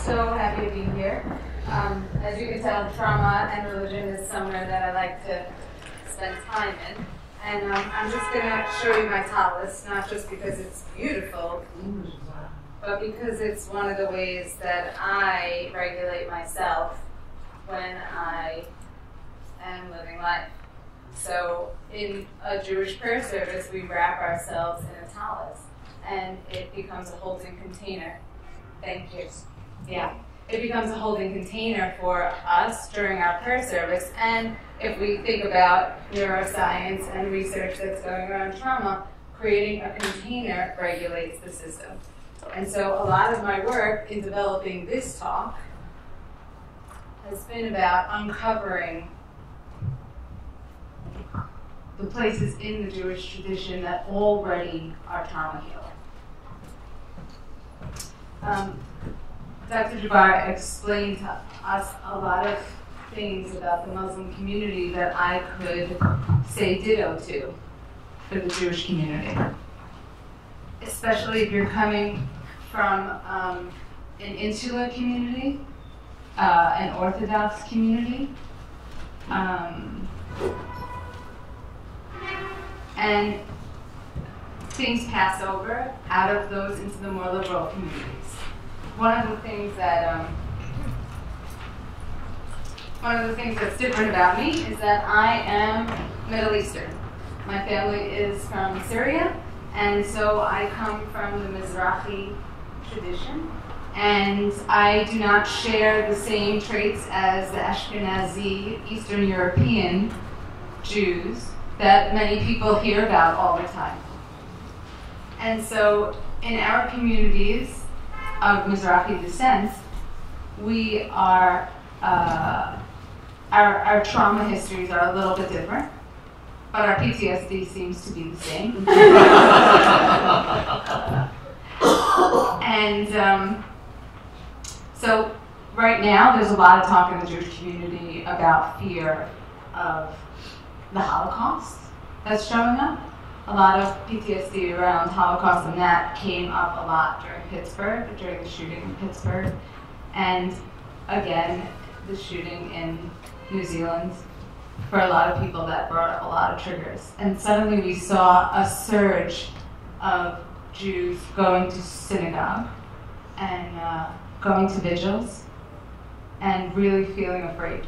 so happy to be here. As you can tell, trauma and religion is somewhere that I like to spend time in. And I'm just going to show you my tallis, not just because it's beautiful, but because it's one of the ways that I regulate myself when I am living life. So in a Jewish prayer service, we wrap ourselves in a tallis, and it becomes a holding container. Thank you. Yeah. It becomes a holding container for us during our prayer service. And if we think about neuroscience and research that's going around trauma, creating a container regulates the system. And so a lot of my work in developing this talk has been about uncovering the places in the Jewish tradition that already are trauma healed. Dr. Jabbar explained to us a lot of things about the Muslim community that I could say ditto to for the Jewish community. Especially if you're coming from an insular community, an Orthodox community, and things pass over out of those into the more liberal communities. One of the things that's different about me is that I am Middle Eastern. My family is from Syria, and so I come from the Mizrahi tradition, and I do not share the same traits as the Ashkenazi, Eastern European Jews that many people hear about all the time. And so in our communities of Mizrahi descent, we are, our trauma histories are a little bit different, but our PTSD seems to be the same. And so right now there's a lot of talk in the Jewish community about fear of the Holocaust that's showing up. A lot of PTSD around Holocaust, and that came up a lot during the shooting in Pittsburgh, and again, the shooting in New Zealand. For a lot of people, that brought up a lot of triggers. And suddenly we saw a surge of Jews going to synagogue and going to vigils and really feeling afraid.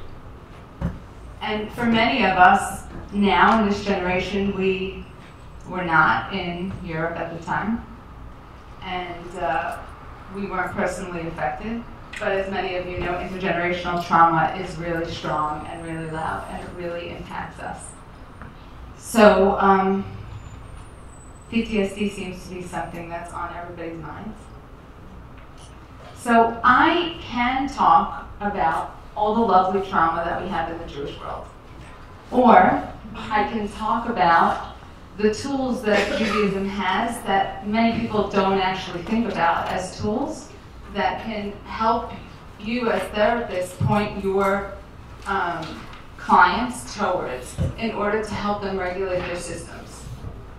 And for many of us now in this generation, we were not in Europe at the time, and we weren't personally affected. But as many of you know, intergenerational trauma is really strong and really loud, and it really impacts us. So PTSD seems to be something that's on everybody's minds. So I can talk about all the lovely trauma that we have in the Jewish world, or I can talk about the tools that Judaism has that many people don't actually think about as tools that can help you as therapists point your clients towards in order to help them regulate their systems.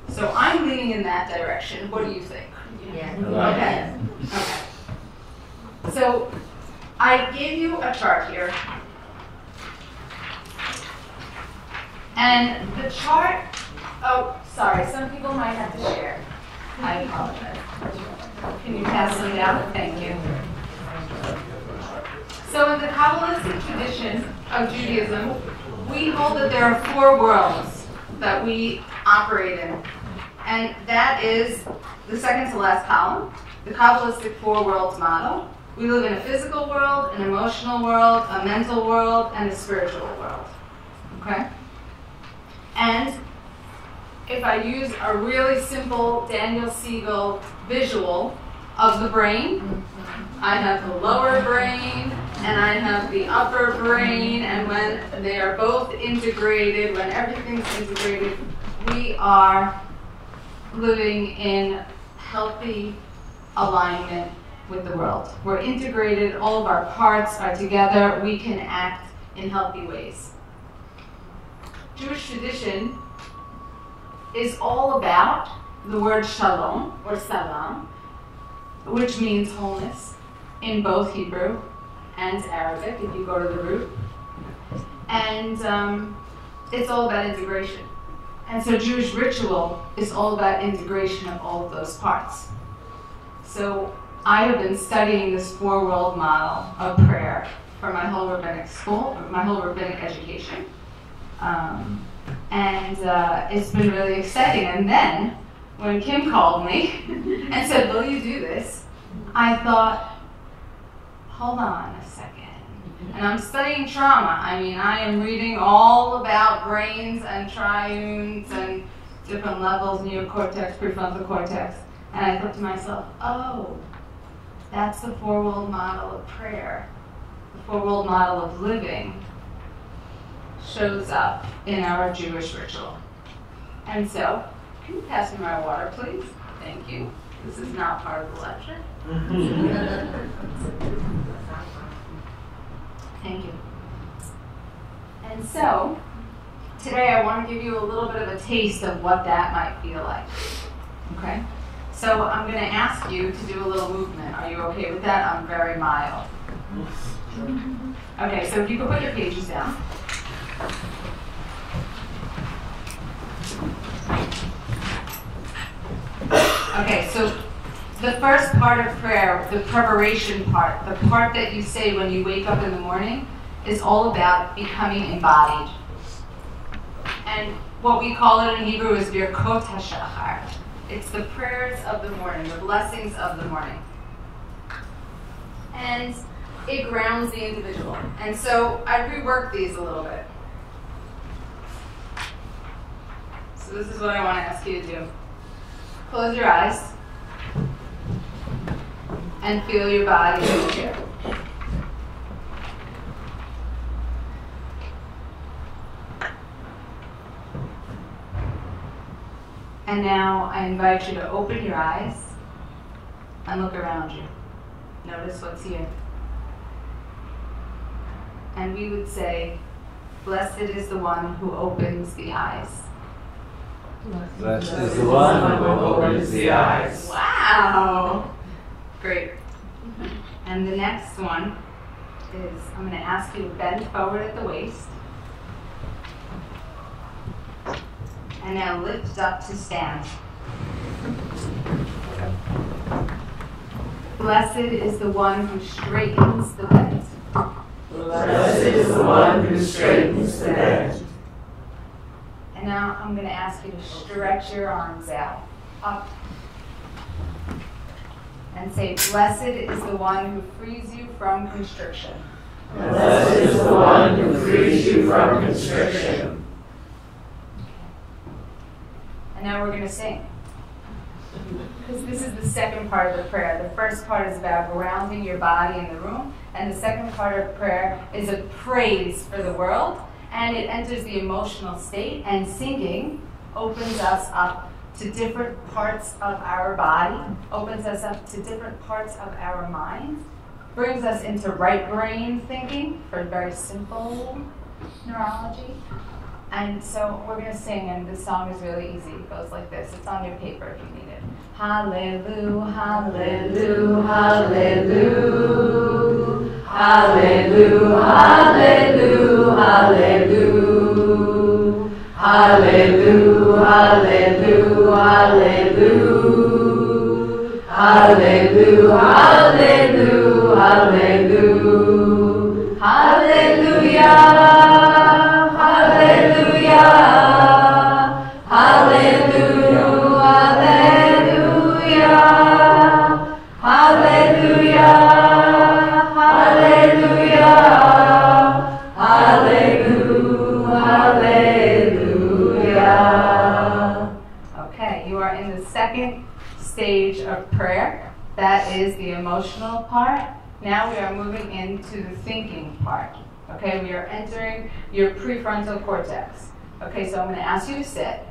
So I'm leaning in that direction. What do you think? Yeah. Okay. Okay. So I gave you a chart here. And the chart, oh, sorry, some people might have to share. I apologize. Can you pass them down? Thank you. So in the Kabbalistic tradition of Judaism, we hold that there are 4 worlds that we operate in. And that is the second to last column, the Kabbalistic 4 worlds model. We live in a physical world, an emotional world, a mental world, and a spiritual world. Okay? And if I use a really simple Daniel Siegel visual of the brain, I have the lower brain and I have the upper brain, and when they are both integrated, when everything's integrated, we are living in healthy alignment with the world. We're integrated, all of our parts are together, we can act in healthy ways. Jewish tradition is all about the word shalom, or salam, which means wholeness, in both Hebrew and Arabic, if you go to the root. And it's all about integration. And so Jewish ritual is all about integration of all of those parts. So I have been studying this four-world model of prayer for my whole rabbinic school, my whole rabbinic education. And it's been really exciting. And then, when Kim called me and said, will you do this? I thought, hold on a second. And I'm studying trauma. I mean, I am reading all about brains and triunes and different levels, neocortex, prefrontal cortex. And I thought to myself, oh, that's the four-world model of prayer. The four-world model of living shows up in our Jewish ritual. And so, can you pass me my water, please? Thank you. This is not part of the lecture. Thank you. And so, today I want to give you a little bit of a taste of what that might feel like. Okay? So I'm going to ask you to do a little movement. Are you okay with that? I'm very mild. Okay, so if you could put your pages down. Okay, so the first part of prayer, the preparation part, the part that you say when you wake up in the morning, is all about becoming embodied. And what we call it in Hebrew is Birkot HaShachar. It's the prayers of the morning, the blessings of the morning. And it grounds the individual. And so I reworked these a little bit. So this is what I want to ask you to do. Close your eyes and feel your body in the chair. And now I invite you to open your eyes and look around you. Notice what's here. And we would say, blessed is the one who opens the eyes. Blessed is the one who opens the eyes. Wow! Great. And the next one is, I'm going to ask you to bend forward at the waist. And now lift up to stand. Blessed is the one who straightens the bed. Blessed is the one who straightens the bed. And now I'm going to ask you to stretch your arms out, up. And say, blessed is the one who frees you from constriction. Blessed is the one who frees you from constriction. And now we're going to sing. Because this is the second part of the prayer. The first part is about grounding your body in the room. And the second part of prayer is a praise for the world. And it enters the emotional state. And singing opens us up to different parts of our body, opens us up to different parts of our mind, brings us into right brain thinking for very simple neurology. And so we're going to sing, and this song is really easy. It goes like this. It's on your paper if you need it. Hallelujah, hallelujah, hallelujah, hallelujah, hallelujah, hallelujah, hallelujah, hallelujah, hallelujah, hallelujah, hallelujah, hallelujah, hallelujah. Hallelujah, hallelujah, hallelujah, hallelujah, hallelujah, hallelujah. Okay, you are in the second stage of prayer. That is the emotional part. Now we are moving into the thinking part. Okay, we are entering your prefrontal cortex. Okay, so I'm going to ask you to sit.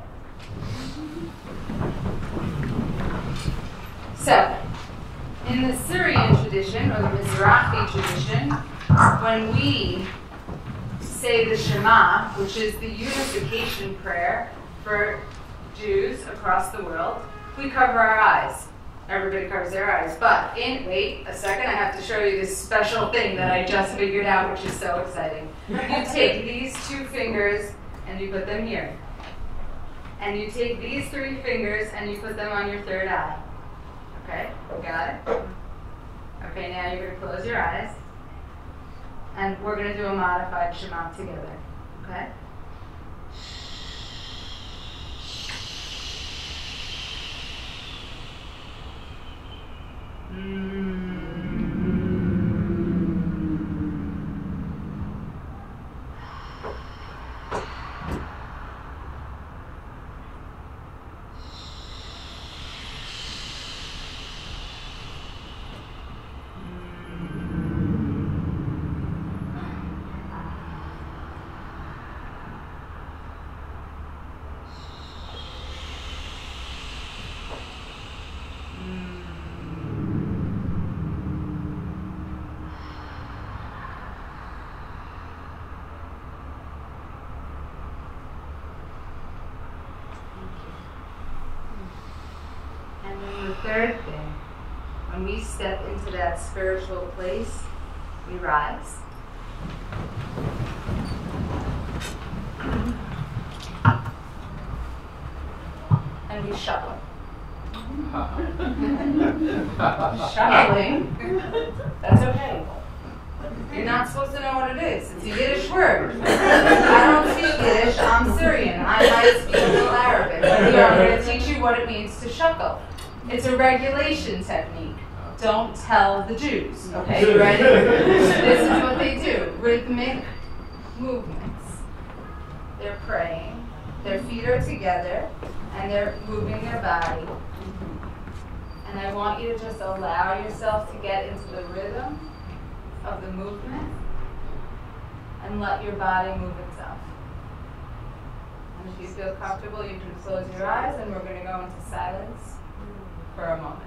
So, in the Syrian tradition, or the Mizrahi tradition, when we say the Shema, which is the unification prayer for Jews across the world, we cover our eyes. everybody covers their eyes. But wait a second, I have to show you this special thing that I just figured out, which is so exciting. You take these 2 fingers and you put them here. And you take these 3 fingers and you put them on your 3rd eye. Okay, you got it? Okay, now you're going to close your eyes. And we're going to do a modified Shema together. Okay? And then the 3rd thing, when we step into that spiritual place, we rise. And we shuffle. Shuffling, that's okay. You're not supposed to know what it is. It's a Yiddish word. I don't speak Yiddish, I'm Syrian. I might speak a little Arabic. But here I'm going to teach you what it means to shuffle. It's a regulation technique. Don't tell the Jews. Okay, you ready? This is what they do. Rhythmic movements. They're praying. Their feet are together, and they're moving their body. And I want you to just allow yourself to get into the rhythm of the movement and let your body move itself. And if you feel comfortable, you can close your eyes, and we're going to go into silence for a moment.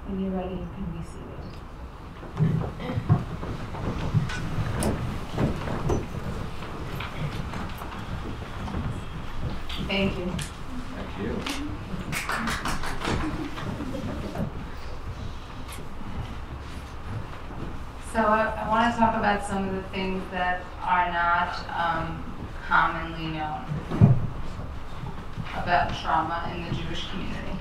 When you're ready, you can be seated. Thank you. Thank you. So I want to talk about some of the things that are not commonly known about trauma in the Jewish community.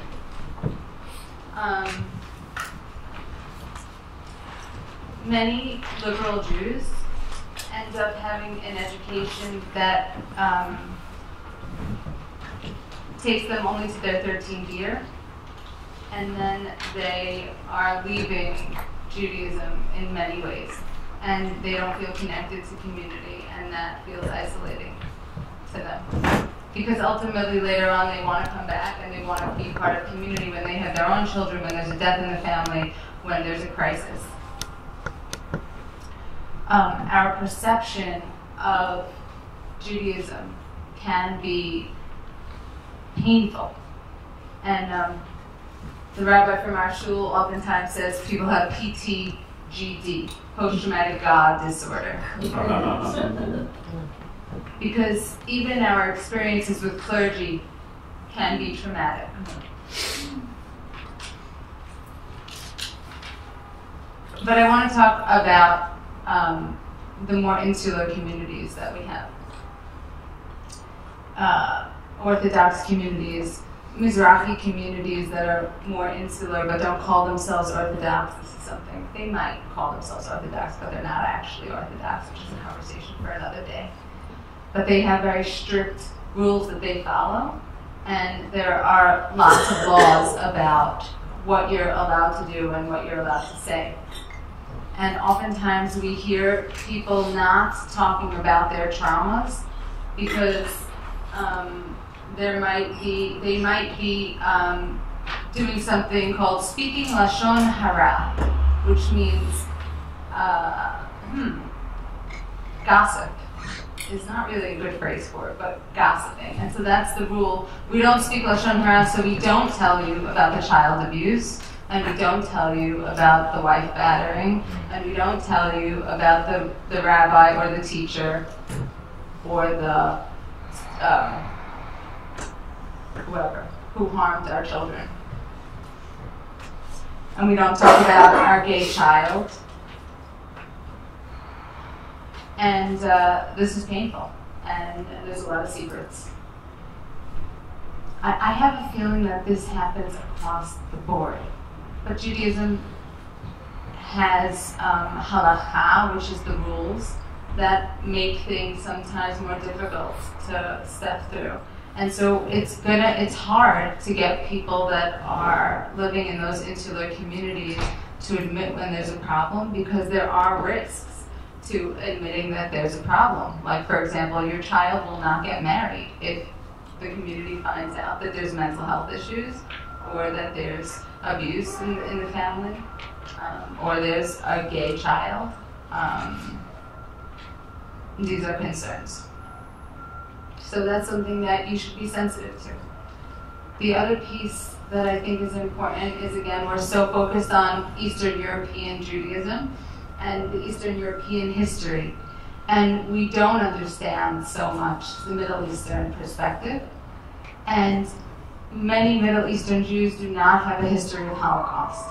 Many liberal Jews end up having an education that takes them only to their 13th year, and then they are leaving Judaism in many ways, and they don't feel connected to community, and that feels isolating to them. Because ultimately later on they want to come back and they want to be part of community when they have their own children, when there's a death in the family, when there's a crisis. Our perception of Judaism can be painful. And the rabbi from our shul oftentimes says people have PTGD, post-traumatic God disorder. Because even our experiences with clergy can be traumatic. But I want to talk about the more insular communities that we have. Orthodox communities, Mizrahi communities that are more insular but don't call themselves Orthodox. This is something, they might call themselves Orthodox, but they're not actually Orthodox, which is a conversation for another day. But they have very strict rules that they follow, and there are lots of laws about what you're allowed to do and what you're allowed to say. And oftentimes we hear people not talking about their traumas because they might be doing something called speaking lashon hara, which means gossip. Is not really a good phrase for it, but gossiping. And so that's the rule. We don't speak lashon hara, so we don't tell you about the child abuse, and we don't tell you about the wife battering, and we don't tell you about the rabbi or the teacher or the whoever who harmed our children. And we don't talk about our gay child. And this is painful, and there's a lot of secrets. I have a feeling that this happens across the board. But Judaism has halakha, which is the rules, that make things sometimes more difficult to step through. And so it's hard to get people that are living in those insular communities to admit when there's a problem, because there are risks to admitting that there's a problem. Like, for example, your child will not get married if the community finds out that there's mental health issues, or that there's abuse in the family, or there's a gay child. These are concerns. So that's something that you should be sensitive to. The other piece that I think is important is, again, we're so focused on Eastern European Judaism and the Eastern European history, and we don't understand so much the Middle Eastern perspective. And many Middle Eastern Jews do not have a history of Holocaust,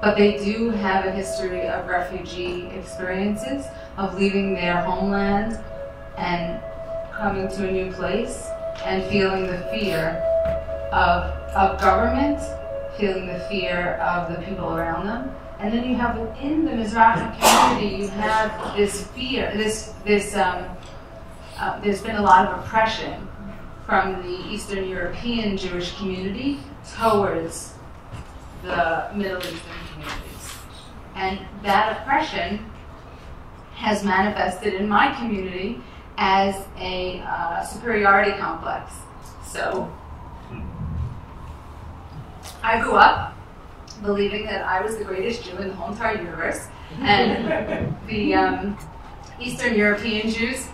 but they do have a history of refugee experiences, of leaving their homeland and coming to a new place and feeling the fear of government, feeling the fear of the people around them. And then you have within the Mizrahi community, you have this fear, there's been a lot of oppression from the Eastern European Jewish community towards the Middle Eastern communities. And that oppression has manifested in my community as a superiority complex. So I grew up believing that I was the greatest Jew in the whole entire universe, and the Eastern European Jews,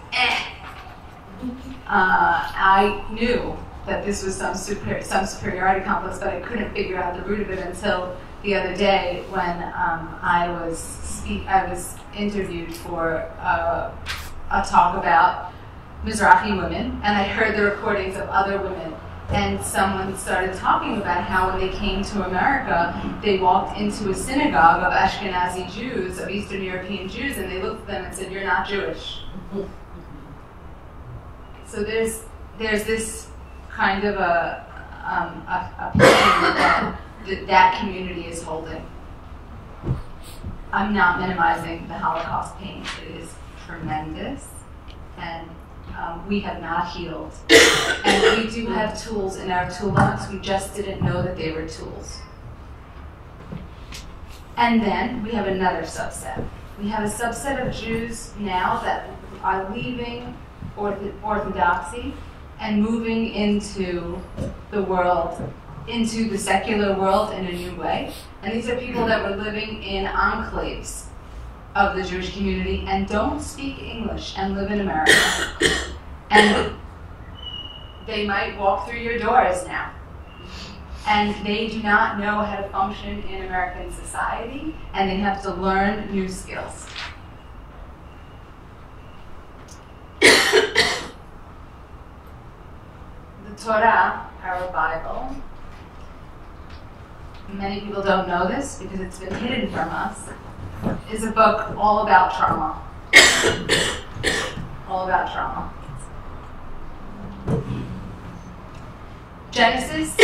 I knew that this was some superiority complex, but I couldn't figure out the root of it until the other day when I was interviewed for a talk about Mizrahi women, and I heard the recordings of other women. And someone started talking about how when they came to America, they walked into a synagogue of Ashkenazi Jews, of Eastern European Jews, and they looked at them and said, "You're not Jewish." So there's this kind of a pain that community is holding. I'm not minimizing the Holocaust pain. It is tremendous, and we have not healed. And we do have tools in our toolbox. We just didn't know that they were tools. And then we have another subset. We have a subset of Jews now that are leaving Orthodoxy and moving into the world, into the secular world in a new way. And these are people that were living in enclaves of the Jewish community and don't speak English and live in America. And they might walk through your doors now. And they do not know how to function in American society, and they have to learn new skills. The Torah, our Bible, many people don't know this because it's been hidden from us, is a book all about trauma. All about trauma. Genesis,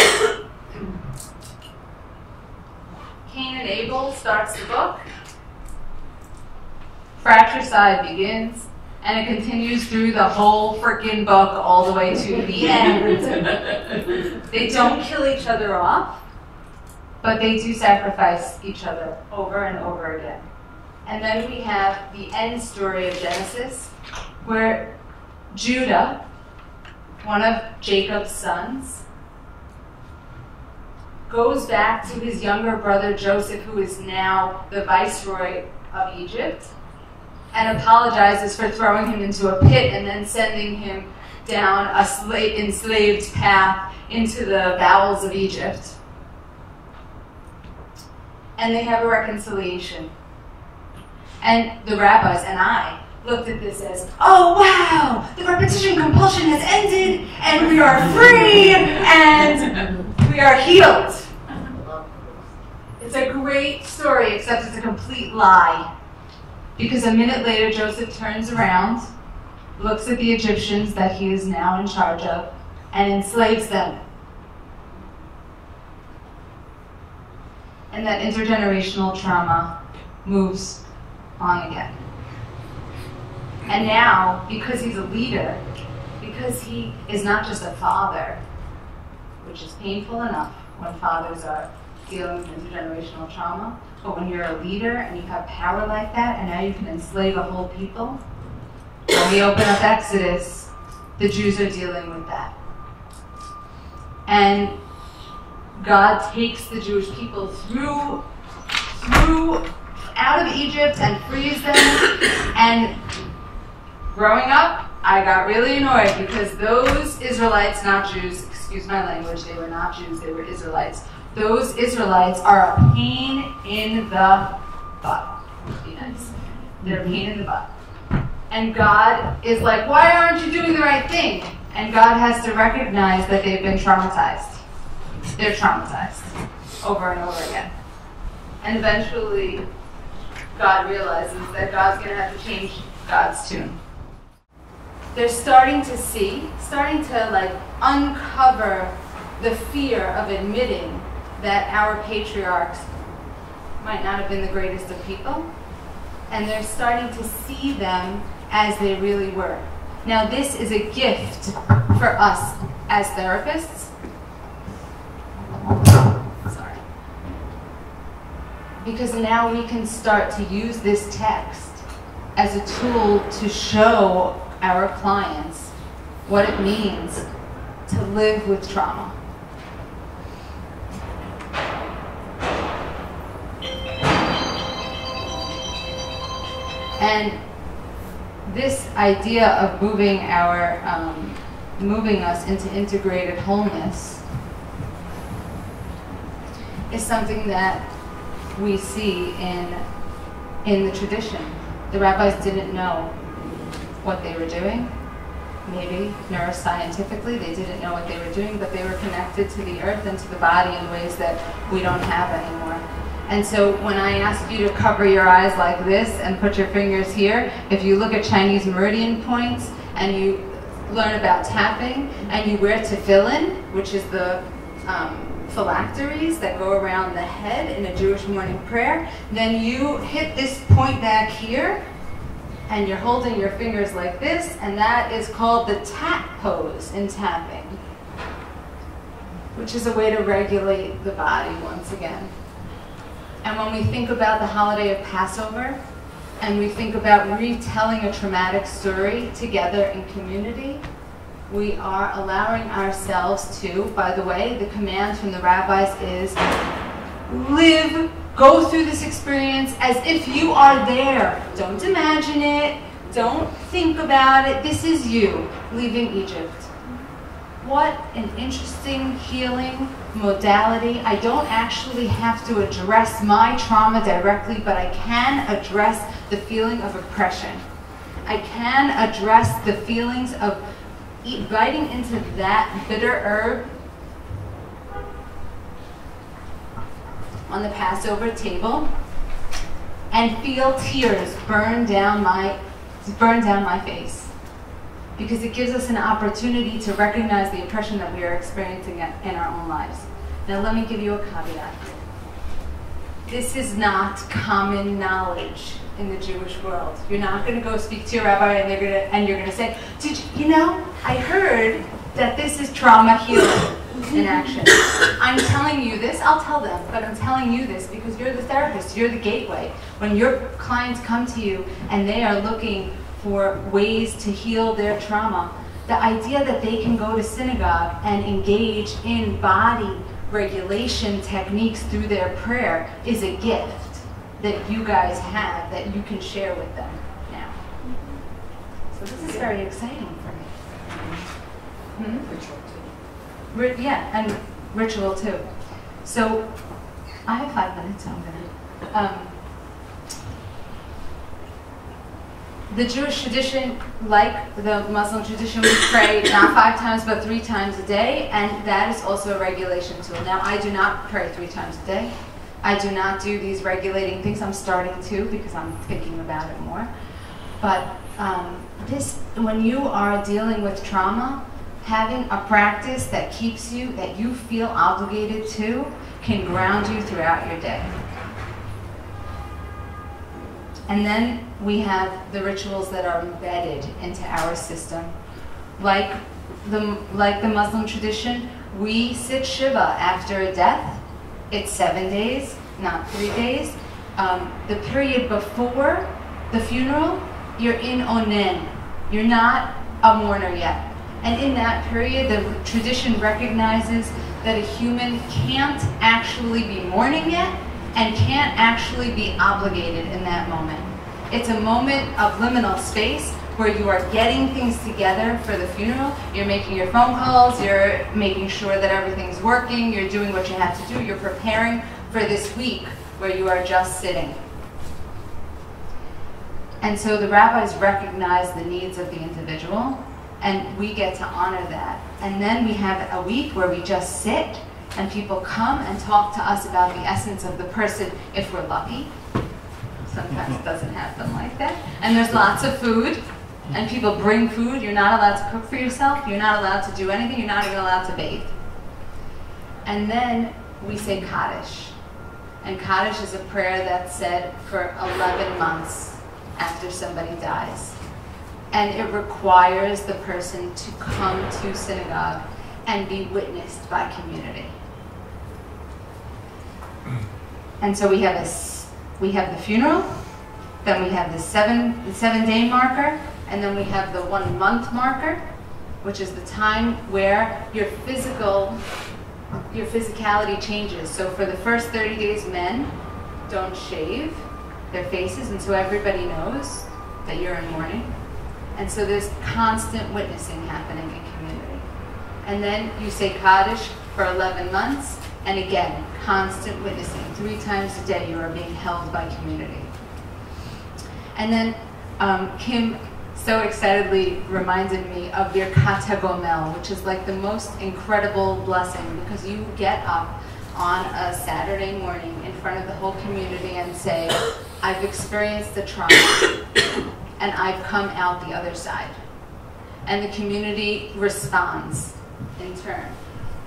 Cain and Abel starts the book. Fratricide begins, and it continues through the whole freaking book all the way to the end. They don't kill each other off, but they do sacrifice each other over and over again. And then we have the end story of Genesis, where Judah, one of Jacob's sons, goes back to his younger brother Joseph, who is now the viceroy of Egypt, and apologizes for throwing him into a pit and then sending him down a enslaved path into the bowels of Egypt. And they have a reconciliation. And the rabbis and I looked at this as, oh wow, the repetition compulsion has ended, and we are free, and we are healed. It's a great story, except it's a complete lie. Because a minute later, Joseph turns around, looks at the Egyptians that he is now in charge of, and enslaves them. And that intergenerational trauma moves on again. And now, because he's a leader, because he is not just a father, which is painful enough when fathers are dealing with intergenerational trauma, but when you're a leader and you have power like that, and now you can enslave a whole people, when we open up Exodus, the Jews are dealing with that. And God takes the Jewish people through out of Egypt and frees them. And growing up, I got really annoyed because those Israelites, not Jews, excuse my language, they were not Jews, they were Israelites. Those Israelites are a pain in the butt. Be nice. They're a pain in the butt. And God is like, why aren't you doing the right thing? And God has to recognize that they've been traumatized. They're traumatized over and over again. And eventually, God realizes that God's going to have to change God's tune. They're starting to uncover the fear of admitting that our patriarchs might not have been the greatest of people. And they're starting to see them as they really were. Now, this is a gift for us as therapists. Sorry. Because now we can start to use this text as a tool to show our clients what it means to live with trauma. And this idea of moving us into integrated wholeness is something that we see in the tradition. The rabbis didn't know what they were doing. Maybe neuroscientifically they didn't know what they were doing, but they were connected to the earth and to the body in ways that we don't have anymore. And so when I ask you to cover your eyes like this and put your fingers here, if you look at Chinese meridian points and you learn about tapping and you wear tefillin, which is the phylacteries that go around the head in a Jewish morning prayer, then you hit this point back here and you're holding your fingers like this, and that is called the tap pose in tapping, which is a way to regulate the body once again. And when we think about the holiday of Passover, and we think about retelling a traumatic story together in community, we are allowing ourselves to, by the way, the command from the rabbis is, go through this experience as if you are there. Don't imagine it. Don't think about it. This is you leaving Egypt. What an interesting healing modality. I don't actually have to address my trauma directly, but I can address the feeling of oppression. I can address the feelings of biting into that bitter herb on the Passover table and feel tears burn down my face. Because it gives us an opportunity to recognize the oppression that we are experiencing in our own lives. Now let me give you a caveat. This is not common knowledge in the Jewish world. You're not going to go speak to your rabbi and you're going to say, I heard that this is trauma healing. in action. I'm telling you this, I'll tell them, but I'm telling you this because you're the therapist, you're the gateway. When your clients come to you and they are looking for ways to heal their trauma, the idea that they can go to synagogue and engage in body regulation techniques through their prayer is a gift that you guys have that you can share with them now. So this is very exciting for me. Ritual too. Yeah, and ritual too. So I have 5 minutes, so I'm gonna. The Jewish tradition, like the Muslim tradition, we pray not 5 times but 3 times a day, and that is also a regulation tool. Now, I do not pray 3 times a day. I do not do these regulating things. I'm starting to because I'm thinking about it more. But when you are dealing with trauma, having a practice that keeps you, that you feel obligated to, can ground you throughout your day. And then we have the rituals that are embedded into our system. Like the Muslim tradition, we sit Shiva after a death. It's 7 days, not 3 days. The period before the funeral, you're in Onen. You're not a mourner yet. And in that period, the tradition recognizes that a human can't actually be mourning yet and can't actually be obligated in that moment. It's a moment of liminal space where you are getting things together for the funeral. You're making your phone calls, you're making sure that everything's working, you're doing what you have to do, you're preparing for this week where you are just sitting. And so the rabbis recognize the needs of the individual, and we get to honor that. And then we have a week where we just sit, and people come and talk to us about the essence of the person if we're lucky. Sometimes it doesn't happen like that. And there's lots of food, and people bring food. You're not allowed to cook for yourself. You're not allowed to do anything. You're not even allowed to bathe. And then we say Kaddish. And Kaddish is a prayer that's said for 11 months after somebody dies. And it requires the person to come to synagogue and be witnessed by community. And so we have the funeral, then we have the 7-day marker, and then we have the 1-month marker, which is the time where your physicality changes. So for the first 30 days, men don't shave their faces, and so everybody knows that you're in mourning. And so there's constant witnessing happening in community. And then you say Kaddish for 11 months, and again, constant witnessing. 3 times a day you are being held by community. And then Kim so excitedly reminded me of Birkat HaGomel, which is like the most incredible blessing, because you get up on a Saturday morning in front of the whole community and say, I've experienced the trauma, and I've come out the other side. And the community responds in turn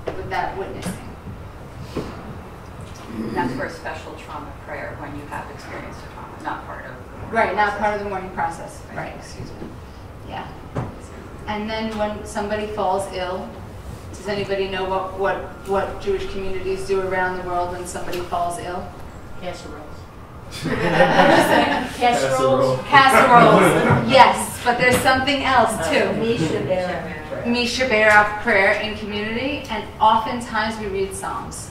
with that witnessing. That's for a special trauma prayer when you have experienced a trauma, not part of the mourning Right, not process. part of the mourning process. Right, excuse me. Yeah. And then when somebody falls ill, does anybody know what Jewish communities do around the world when somebody falls ill? Casseroles. Casseroles. Casseroles. Yes, but there's something else too. Misha Berach prayer in community, and oftentimes we read Psalms.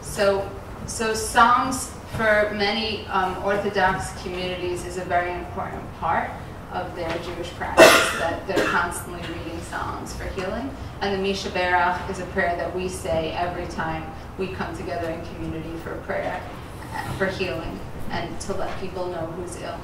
So Psalms for many Orthodox communities is a very important part of their Jewish practice, that they're constantly reading Psalms for healing. And the Misha Berach is a prayer that we say every time we come together in community for prayer, for healing, and to let people know who's ill.